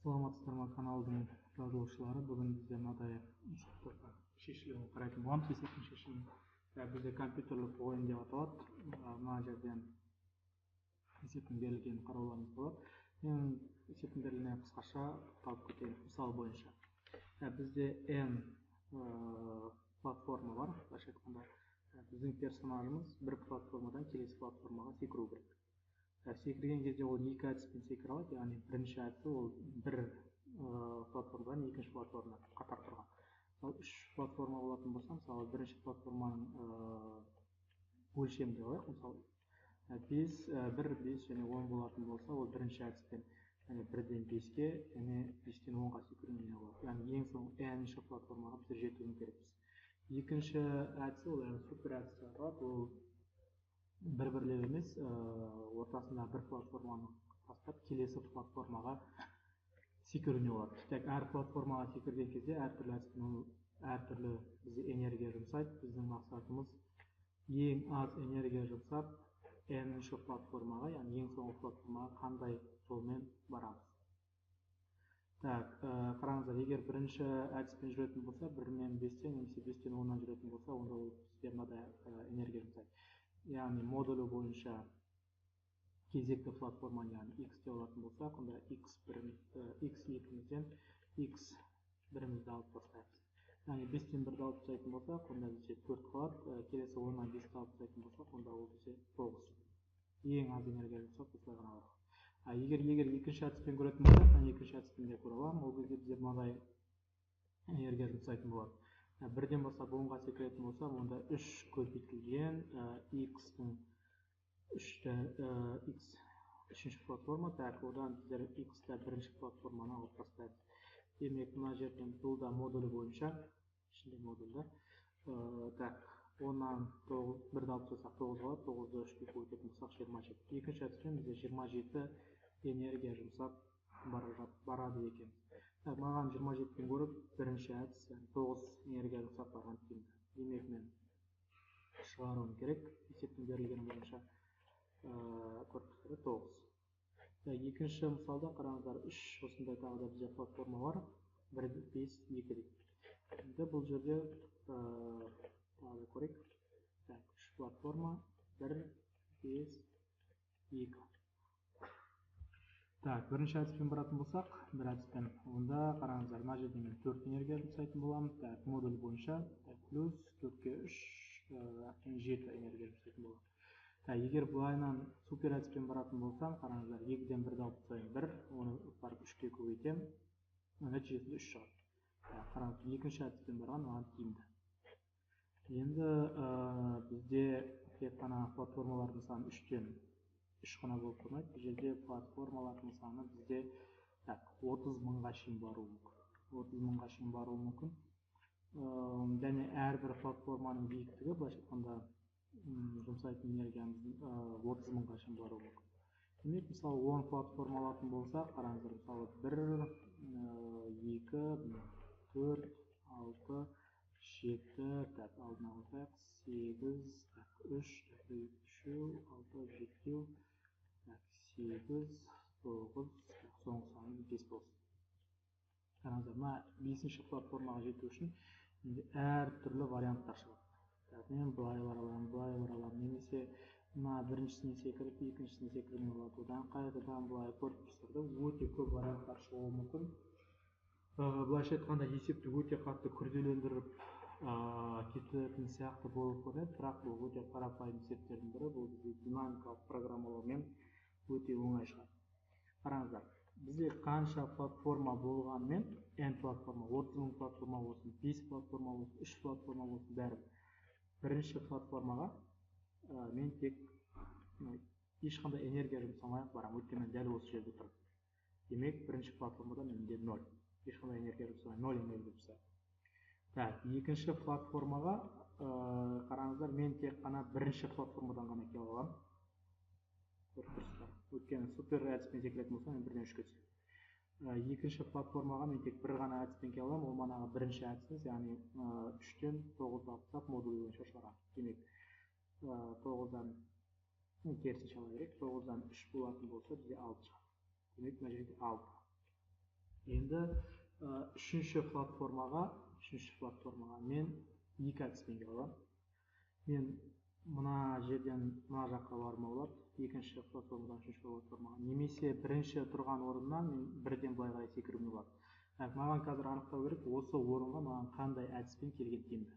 Саламатсыздар ма каналдың жазылушылары. Бүгін бізде мынадай есептердің шешілуін қарайтын боламыз. Есептің шешімі бізде компьютерлік ойын деп аталады. Мына жерден есептің берілгенін қарауларыңыз болады. Мен есептің берілгеніне қысқаша тоқталып кетейін. Мысал бойынша бізде n платформа бар. Былайша айтқанда біздің персонажымыз бір платформадан келесі платформаға секіру керек. Секірген кезде ол екі әдіспен секіре алады, яғни бірінші әдісі ол бір платформадан екінші платформаға қатар тұрған. Мысалы, үш платформа болатын болса, мысалы бірінші платформаның өлшемі деп алайық. Мысалы, 1, 5 және 10 болатын болса, ол бірінші әдіспен, яғни 1-ден 5-ке және 5-тен 10-ға секіруіне болады. Яғни ең соңғы n-ші платформаға біз жетуіміз керекпіз. Екінші әдісі ол супер әдісі деп аталады. Ол бір-бірлеп емес, ортасында бір платформаны тастап келесі платформаға секіруіне болады. Тек әр платформаға секірген кезде әртүрлі әдіспен әртүрлі бізде энергия жұмсайды. Біздің мақсатымыз ең аз энергия жұмсап n-ші платформаға, яғни ең соңғы платформаға қандай жолмен барамыз. Қараңыздар, егер бірінші әдіспен жүретін болса, 1-мен 5-тен немесе 5-тен 10-нан жүретін болса, онда ол бізде мынадай энергия жұмсайды. Яғни модулі бойынша кезекті платформаны, яғни x деп алатын болсақ, онда x2-ден x1-мізді алып тастаймыз. Яғни 5-тен 1-ді алып тастайтын болсақ, онда бізде 4 қалады. Келесі 10-нан 5-ті алып тастайтын болсақ, онда ол бізде 9. Ең аз энергия жұмсап осылай ғана бар. Егер екінші әдіспен көретін болсақ, екінші әдіспен де көре аламын. Ол кезде бізде мынадай энергия жұмсайтын болады. 1-ден бастап 10-ға секіретін болсам, онда 3 көбейтілген x-тің үшінші платформа. Одан біздер x-та бірінші платформаны алып тастаймыз. Демек, мына жерден бұл да модулі бойынша, ішінде модульда. 10-нан 1-ді алып тастасақ 9 қалады, 9-ды 3-ке көбейтетін болсақ 27. Екінші әдіспен бізде 27 энергия жұмсап барады екен. Маған 27-тен көріп, бірінші әдіс 9 энергия жұмсап барған тиімді. Демек, мен шығаруым керек. Есептің берілгені бойынша көріп 9. Екінші мысалда қараңыздар, 3 осындай тағы да бізде платформа бар. 1, 5, 2 дейді. Бұл жерде тағы да көрейік. 3 платформа, 1, 5, 2. Бірінші әдіспен баратын болсақ, бір әдіспен, онда қараңыздар, мына жерде мен 4 энергия жұмсайтын боламын. Модуль бойынша плюс 4-ке 3, 7 энергия жұмсайтын боламын. Егер бұлайынан супер әдіспен баратын болсам, қараңыздар, 2-ден 1-ді алып тастайын 1, оны барып 3-ке көбейтем, нәтижесінде 3 шығады. Қараңыздар, екінші әдіспен барған оған тиімді. Енді бізде тек қана платформалардың саны 3-тен 3 қана болып қоймайды. Бұл жерде платформалардың саны бізде 30 мыңға шейін баруы мүмкін. 30 мыңға шейін баруы мүмкін. Және әрбір платформаның биіктігі, былайша айтқанда, жұмсайтын энергиямыз 30 мыңға шейін баруы мүмкін. Демек, мысалы 10 платформа алатын болса, қараңыздар, мысалы 1, 2, 4, 6, 7, алдына қосайық, 8, 3, 6, 7, 8, 9, соңғы саны 5 болсын. Қараңыздар, мына 5-ші платформаға жету үшін әртүрлі варианттар шығады. Мен былай бара аламын, немесе мына біріншісіне секіріп, екіншісіне секірмей болады. Одан қайтадан былай көріп тұрсыздар, өте көп варианттар шығуы мүмкін. Былайша айтқанда, есепті өте қатты күрделендіріп кететін сияқты болып көрінеді, бірақ бұл өте қарапайым есептердің бірі. Бұл бізде динамикалық программалаумен өте оңай шығады. Қараңыздар, бізде қанша платформа болғанмен, n платформа, 30 мың платформа болсын, 5 платформа болсын, 3 платформа болсын, бәрі бірінші платформаға мен тек ешқандай энергия жұмсамай барам, өйткені дәл осы жерде тұрмын. Демек, бірінші платформада менде 0. Ешқандай энергия жұмсамай, 0 энергия жұмсайды. Екінші платформаға қараңыздар, мен тек қана бірінші платформадан ғана келе аламын. Өйткені супер әдіспен секіретін болса, мен 1-ден 3-ке түсемін. Екінші платформаға мен тек бір ғана әдіспен келе аламын, ол манағы бірінші әдісіміз, яғни 3-тен 9-ды алып тастап модулі бойынша шығарамын. Демек, 9-дан керісінше ала керек, 9-дан 3 болатын болса, бізде 6 шығады. Демек, мына жерде 6. Енді үшінші платформаға мен екі әдіспен келе аламын. Мен мына жерден мына жаққа баруыма болады, екінші платформадан үшінші платформаға, немесе бірінші тұрған орыннан мен бірден былай қарай секіруіме болады. Маған қазір анықтау керек, осы орынға маған қандай әдіспен келген тиімді.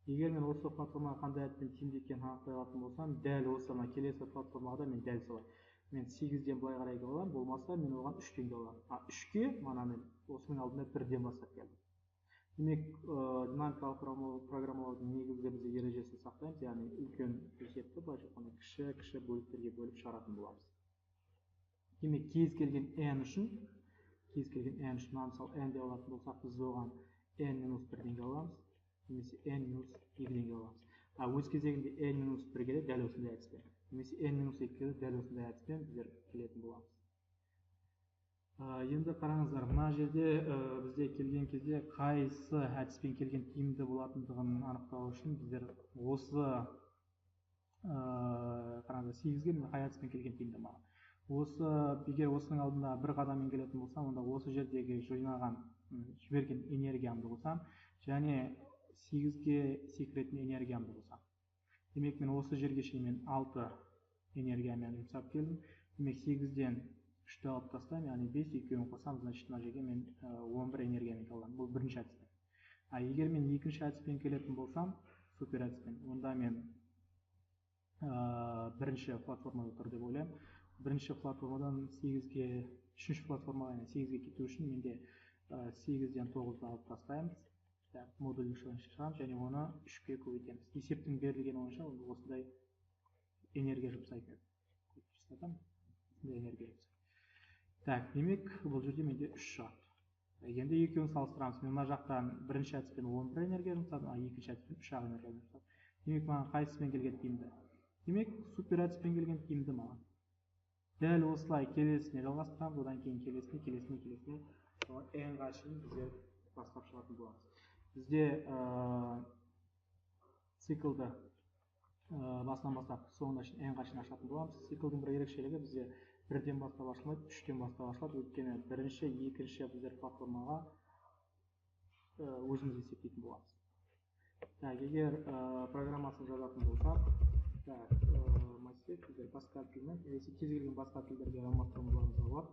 Егер мен осы платформаға қандай әдіспен тиімді екенін анықтай алатын болсам, дәл осы келесі платформада мен дәл солай. Мен 8-ден былай қарай келе аламын, болмаса мен оған 3-тен келе аламын. 3-ке мана мен осының алдында 1-ден бастап келдім. Демек, динамикалық программалаудың негізгі біз ережесін сақтаймыз, яғни үлкен есепті былайша айтқанда кіші бөліктерге бөліп шығаратын боламыз. Демек, кез келген n үшін, мысалы n деп алатын болсақ, біз оған n-1-ден келе аламыз, немесе n-2-ден келе аламыз. Өз кезегінде n-1-ге дәл осындай әдіспен, немесе n-2-ге дәл осындай әдіспен біздер келетін боламыз. Енді қараңыздар, мына жерде бізде келген кезде қайсы әдіспен келген тиімді болатындығын анықтау үшін біздер осы қараңыздар 8-ге қай әдіспен келген тиімді маған. Егер осының алдында бір қадаммен келетін болсам, онда осы жердегі жіберген энергиямды қосам, және 8-ге секіретін энергиямды қосам. Демек, мен осы жерге шейін 6 энергиямен жұмсап келдім. Демек, 8-ден 3-ті алып тастаймын, яғни 5, 2-ін қосам, значит, мына жерге мен 11 энергиямен қаламын. Бұл бірінші әдіспен. Егер мен екінші әдіспен келетін болсам, супер әдіспен, онда мен бірінші платформада тұр деп ойлаймын. Бірінші платформадан 8-ге, үшінші платформаға 8-ге кету үшін менде 8-ден 9-ды алып тастаймыз. Модульдің шығамыз, және оны 3-ге көбейтеміз. Есептің берілген бойынша осындай энергия жұмсайтын. Демек, бұл жерде менде 3 шығады. Енді екеуін салыстырамыз. Мен мына жақтан бірінші әдіспен 11 энергия жұмсадым, екінші әдіспен 3 энергия жұмсадым. Демек, маған қайсымен келген тиімді? Демек, супер әдіспен келген тиімді маған. Дәл осылай келесіне жалғастырамыз, одан кейін келесіне, n-ға шейін біздер бастап шығатын боламыз. Бізде циклды басынан бастап соңына шейін n-ға шейін ашатын боламыз. Циклдың бір ерекшелігі бізде 1-ден бастап ашылмайды, 3-тен бастап ашылады. Өйткені бірінші, екінші біздер платформаға өзіміз есептейтін боламыз. Егер программасын жазатын болсақ, массив біздер басқа тілмен, немесе кез келген басқа тілдерге алмастыруымызға болады.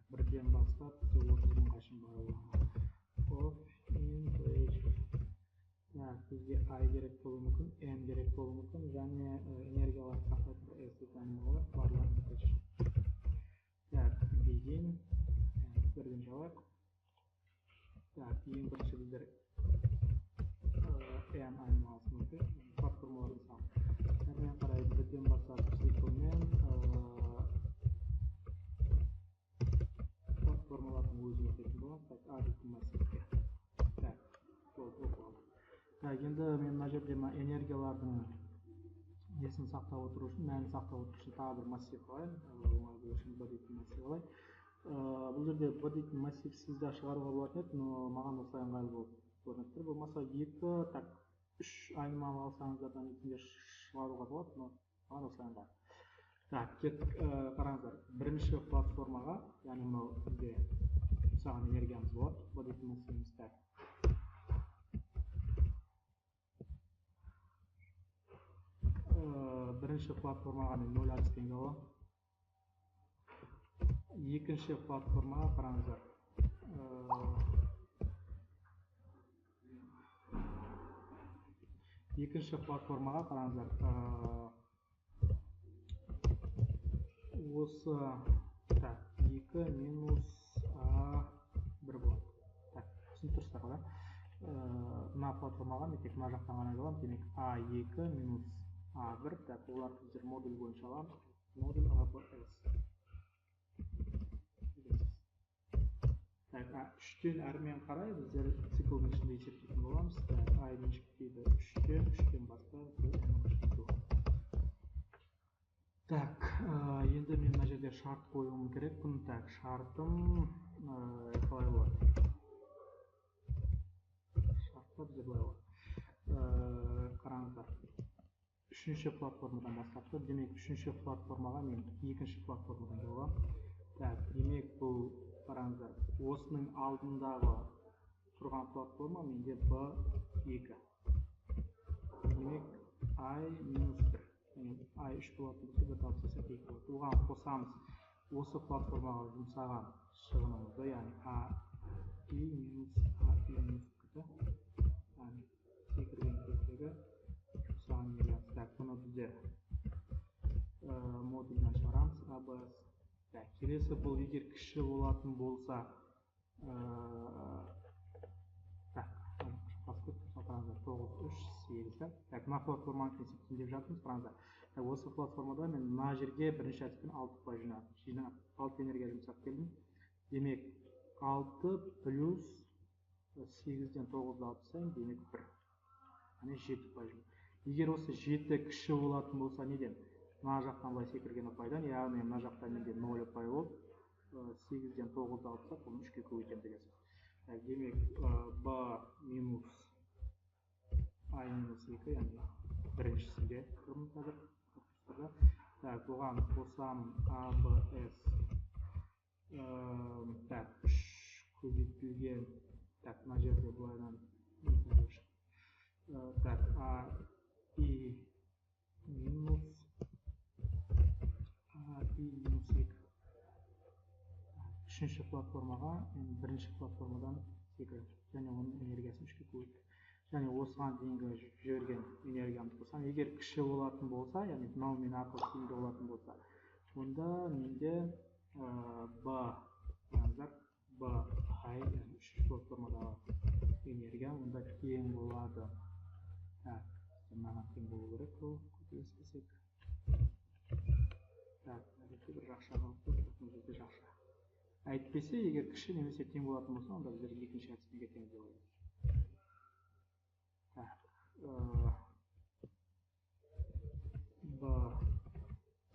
Бірден бастап 30-ға шейін баруы. Бізге I керек болуы мүмкін, N керек болуы мүмкін, және энергиялар сақтайтын S-тәнімі барлар мүмкін. Begin, бірден жалайық. Ең бірінші біздер N айнымалысы мүмкін, платформаларын сам. Әрмен қарай бірден бастап циклмен платформалардың өзін өтетін боламыз. Адреті массивке. Енді мен мына жерде энергиялардың несін сақтап отыру үшін, мәнін сақтап отыру үшін тағы бір массив алайын. B дейтін массив алайын. Бұл жерде B дейтін массивсіз де шығаруға болатын еді, но маған осылай ыңғайлы болып көрініп тұр. Болмаса 2-3 айнымалы алсаңыздардан ретінде шығаруға болады, но маған осылай ыңғайлы. Кеттік, қараңыздар. Бірінші платформаға, яғни мынау бізде жұмсаған энергиямыз болады. B дейтін массивіміз тәк. Бірінші платформаға мен 0 әдіспен келе аламын. Екінші платформаға қараңыздар. Екінші платформаға қараңыздар. Осы 2 минус A1 болады. Түсін тұрсыздар ғой. Мына платформаға мен тек мына жақтан ғана аламын. Демек A2 минус A1, олар біздер модуль бойынша аламыз. Модуль A1S. 3-тен әрмен қарай біздер циклдың ішінде есептейтін боламыз. I меншіктейді 3-тен бастап енді мен мына жерде шарт қоюым керекпін. Шартым қалай болады? Шартта бізде былай болады. Қараңыздар. үшінші платформадан бастапты. Демек, үшінші платформаға мен екінші платформадан келгем. Так, демек, бұл қараңыздар, осының алдындағы тұрған платформа менде B2. Демек, I-1. I3 болатын болса, бір тапсырса 2 болады. Оған қосамыз осы платформаға жұмсаған шығынымызды, яғни I-A-I-2-ді, яғни секірген көздегі жұмсаған енергиясы. Так, бұны біздер модульдан шығарамыз, ABS. Так, келесі бұл егер кіші болатын болса, так, 9-3-8. Так, мына платформаны есептейін деп жатырмыз, қараңыздар. Осы платформада мен мына жерге бірінші әдіспен 6 ұпай жинап 6 энергия жұмсап келдім. Демек, 6 плюс 8-ден 9-ды алып тастайын, демек 1. Яғни 7 ұпай жинап. Егер осы 7 кіші болатын болса, неден? Мына жақтан былай секірген ұпайдан, яғни мына жақта менде 0 ұпай болып, 8-ден 9-ды алып тастап, оны 3-ке көбейтемін деген сөз. Демек, B минус I минус 2, яғни біріншісінде тұрмыз қазір. Так, оған қосамын ABS. Так, 3 көбейтілген. Так, мына жерде бұлайдан. Так, I минус 2. Үшінші платформаға, бірінші платформадан секіріп, және оның энергиясын 3-ке көбейтті. Және осыған дейінгі жіберген энергиямды қосам. Егер кіші болатын болса, яғни мынау мен арқылы тиімді болатын болса, онда менде I, яғни үшінші платформадағы энергия, онда тең болады. Так, мынаған тең болу керек, ол көтеріліспесек. Так, әдетте бір жақша қалып тұр, бұл жерде жақша. Әйтпесе, егер кіші немесе тең болатын болса, онда біздер екінші әдіспен кетеміз деп ойлаймыз. Так,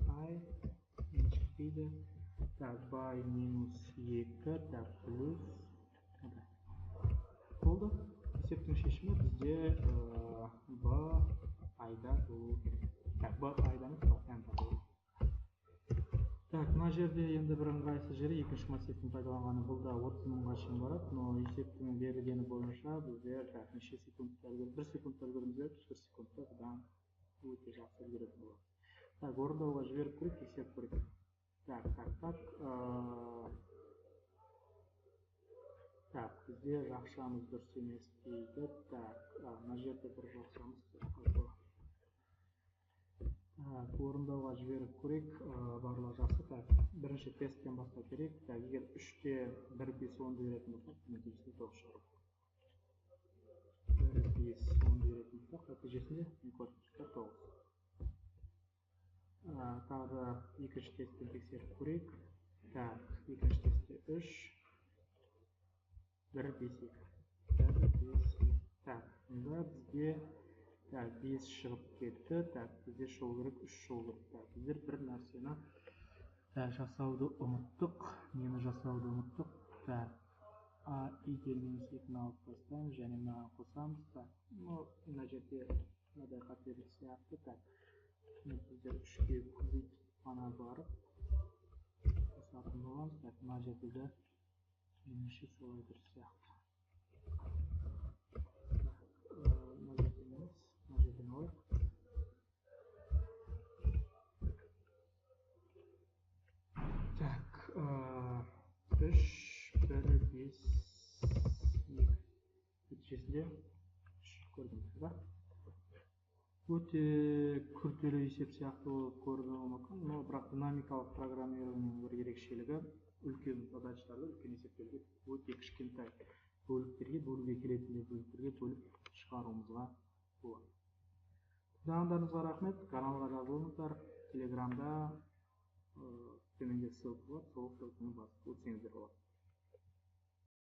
I дейді. Так, by минус 2, так, плюс. Болды. Есептің шешімі бізде I-да болу керек. Так, I-дан N-да болу. Так, мына жерде енді бір ыңғайсыз жері екінші массивтің пайдаланғаны. Бұл да 30 мыңға шейін барады, но есептің берілгені бойынша біздер неше секундта үлгеріп, 1 секундта үлгеріп, 1 секундта бұдан өте жақсы үлгеретін болады. Так, орындауға жіберіп көрейік, тексеріп көрейік. Так. Так, бізде жақшамыз дұрыс емес дейді. Так, мына жерде бір жақшамыз қалды. Орындауға жіберіп көрейік, барлығы жақсы. Так, бірінші тесттен бастау керек. Так, егер 3-те 1, 5, 10 беретін болсақ, нәтижесінде 9 шығару. 1, 5, 10 беретін болсақ, нәтижесінде 9. Тағы да екінші тесттен тексеріп көрейік. Так, екінші тестте 3, 1, 5, 2. Так, мұнда бізде 5 шығып кетті. Так, бізде шығу керек, 3 шығу керек. Так, біздер бір нәрсені жасауды ұмыттық. Нені жасауды ұмыттық? Так, I-ге минус 2-ні алып тастаймыз, және мынаған қосамыз. Так, мына жерде мынадай қателік сияқты. Так, біздер 3-ге көбейтіп қана барып қосатын боламыз. Так, мына жерде де меніңше солай дұрыс сияқты. Мына жерде емес, мына жерден алайық. Так, 3, 1, 5, 2. Нәтижесінде 3 көрдіңіз ба? Өте күрделі есеп сияқты көрінуі мүмкін, но бірақ динамикалық программированың бір ерекшелігі үлкен задачаларды, үлкен есептерді өте кішкентай бөлуге келетін бөліктерге бөліп шығаруымызға болады. Тыңдағандарыңызға рахмет. Каналға жазылыңыздар. Телеграмда төменде ссылка бар, сол ссылканы басып өтсеңіздер болады.